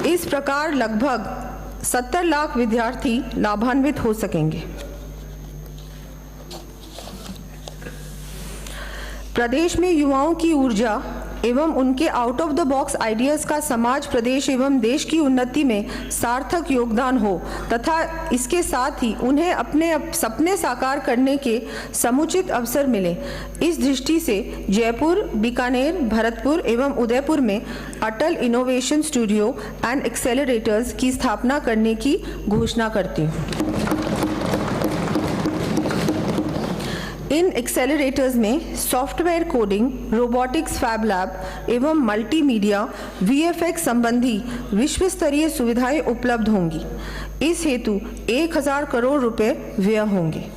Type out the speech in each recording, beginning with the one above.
इस प्रकार लगभग 70 लाख विद्यार्थी लाभान्वित हो सकेंगे। प्रदेश में युवाओं की ऊर्जा एवं उनके out of the box ideas का समाज, प्रदेश एवं देश की उन्नति में सार्थक योगदान हो तथा इसके साथ ही उन्हें अपने सपने साकार करने के समुचित अवसर मिले, इस दृष्टि से जयपुर, बीकानेर, भरतपुर एवं उदयपुर में Atal innovation studio and accelerators की स्थापना करने की घोषणा करती हूँ। इन एक्सेलरेटर्स में software coding, robotics fab lab एवं मल्टीमीडिया VFX संबंधी विश्व स्तरीय सुविधाएं उपलब्ध होंगी। इस हेतु 1000 करोड़ रुपए व्यय होंगे।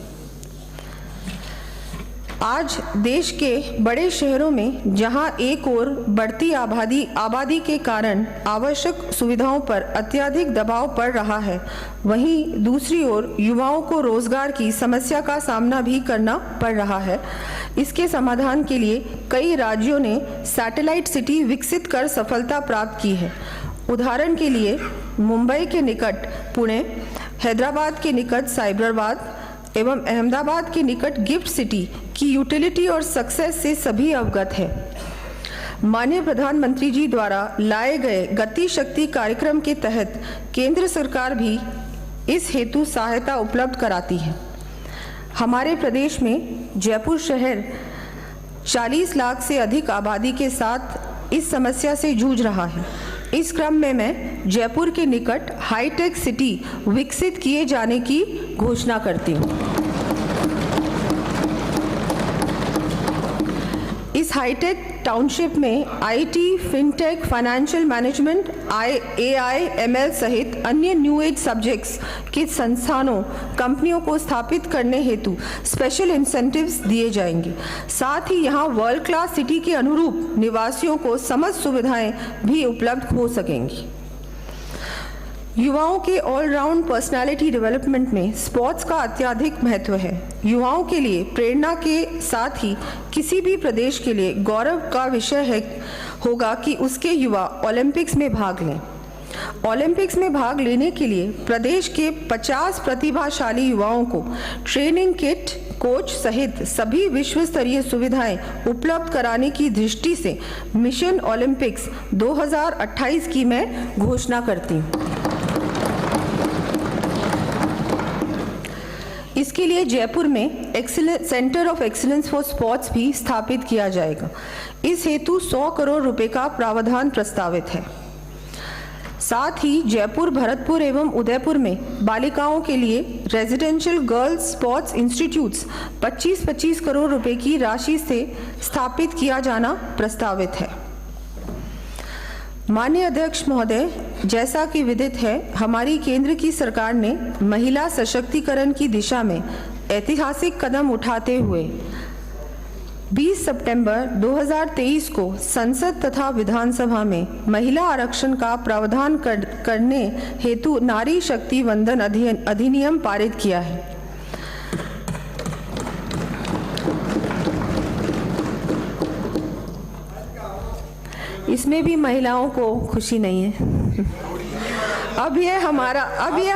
आज देश के बड़े शहरों में जहां एक ओर बढ़ती आबादी के कारण आवश्यक सुविधाओं पर अत्यधिक दबाव पड़ रहा है, वहीं दूसरी ओर युवाओं को रोजगार की समस्या का सामना भी करना पड़ रहा है। इसके समाधान के लिए कई राज्यों ने सैटेलाइट सिटी विकसित कर सफलता प्राप्त की है। उदाहरण के लिए मुंबई के निकट पुणे, हैदराबाद के निकट साइबराबाद एवं अहमदाबाद के निकट गिफ्ट सिटी की यूटिलिटी और सक्सेस से सभी अवगत है। माननीय प्रधानमंत्री जी द्वारा लाए गए गति शक्ति कार्यक्रम के तहत केंद्र सरकार भी इस हेतु सहायता उपलब्ध कराती है। हमारे प्रदेश में जयपुर शहर 40 लाख से अधिक आबादी के साथ इस समस्या से जूझ रहा है। इस क्रम में मैं जयपुर के निकट हाईटेक सिटी विकसित किए जाने की घोषणा करती हूँ। इस हाईटेक टाउनशिप में IT, fintech, financial management, AI, ML सहित अन्य न्यू एज सब्जेक्ट्स के संस्थानों, कंपनियों को स्थापित करने हेतु स्पेशल इंसेंटिव्स दिए जाएंगे। साथ ही यहाँ वर्ल्ड क्लास सिटी के अनुरूप निवासियों को समस्त सुविधाएं भी उपलब्ध हो सकेंगी। युवाओं के ऑलराउंड पर्सनालिटी डेवलपमेंट में स्पोर्ट्स का अत्यधिक महत्व है। युवाओं के लिए प्रेरणा के साथ ही किसी भी प्रदेश के लिए गौरव का विषय होगा कि उसके युवा ओलंपिक्स में भाग लें। ओलंपिक्स में भाग लेने के लिए प्रदेश के 50 प्रतिभाशाली युवाओं को ट्रेनिंग किट, कोच सहित सभी विश्व स्तरीय सुविधाएं उपलब्ध कराने की दृष्टि से मिशन ओलंपिक्स 2028 की मैं घोषणा करती हूँ। इसके लिए जयपुर में centre of excellence for sports भी स्थापित किया जाएगा। इस हेतु 100 करोड़ रुपए का प्रावधान प्रस्तावित है। साथ ही जयपुर, भरतपुर एवं उदयपुर में बालिकाओं के लिए residential girls sports institutes 25-25 crore रुपए की राशि से स्थापित किया जाना प्रस्तावित है। माननीय अध्यक्ष महोदय, जैसा कि विदित है, हमारी केंद्र की सरकार ने महिला सशक्तिकरण की दिशा में ऐतिहासिक कदम उठाते हुए 20 सितंबर 2023 को संसद तथा विधानसभा में महिला आरक्षण का प्रावधान करने हेतु नारी शक्ति वंदन अधिनियम पारित किया है। इसमें भी महिलाओं को खुशी नहीं है। अब यह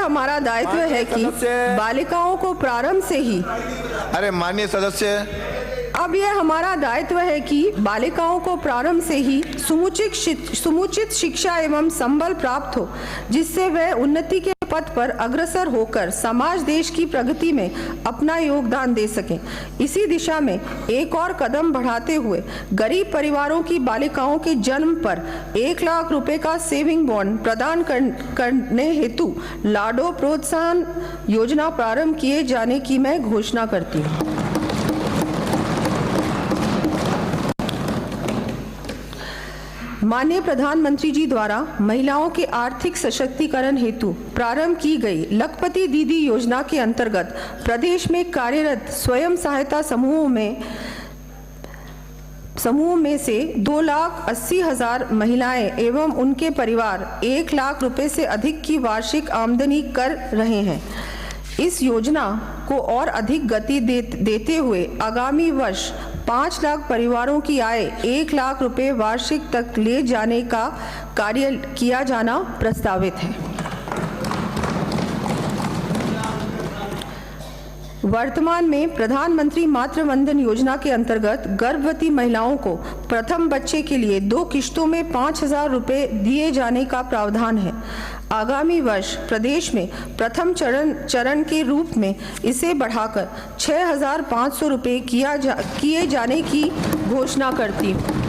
हमारा दायित्व है कि बालिकाओं को प्रारंभ से ही माननीय सदस्य, अब यह हमारा दायित्व है कि बालिकाओं को प्रारंभ से ही समुचित शिक्षा एवं संबल प्राप्त हो, जिससे वह उन्नति के पथ पर अग्रसर होकर समाज, देश की प्रगति में अपना योगदान दे सकें। इसी दिशा में एक और कदम बढ़ाते हुए गरीब परिवारों की बालिकाओं के जन्म पर 1 लाख रुपए का सेविंग बॉन्ड प्रदान करने हेतु लाडो प्रोत्साहन योजना प्रारंभ किए जाने की मैं घोषणा करती हूँ। माननीय प्रधानमंत्री जी द्वारा महिलाओं के आर्थिक सशक्तिकरण हेतु प्रारंभ की गई लखपति दीदी योजना के अंतर्गत प्रदेश में कार्यरत स्वयं सहायता समूहों में से 2,80,000 महिलाएं एवं उनके परिवार 1 लाख रुपए से अधिक की वार्षिक आमदनी कर रहे हैं। इस योजना को और अधिक गति देते हुए आगामी वर्ष 5 लाख परिवारों की आय 1 लाख रुपए वार्षिक तक ले जाने का कार्य किया जाना प्रस्तावित है। वर्तमान में प्रधानमंत्री मातृ वंदन योजना के अंतर्गत गर्भवती महिलाओं को प्रथम बच्चे के लिए 2 किश्तों में 5,000 रुपए दिए जाने का प्रावधान है। आगामी वर्ष प्रदेश में प्रथम चरण के रूप में इसे बढ़ाकर 6,500 रुपए किए जाने की घोषणा करती हूँ।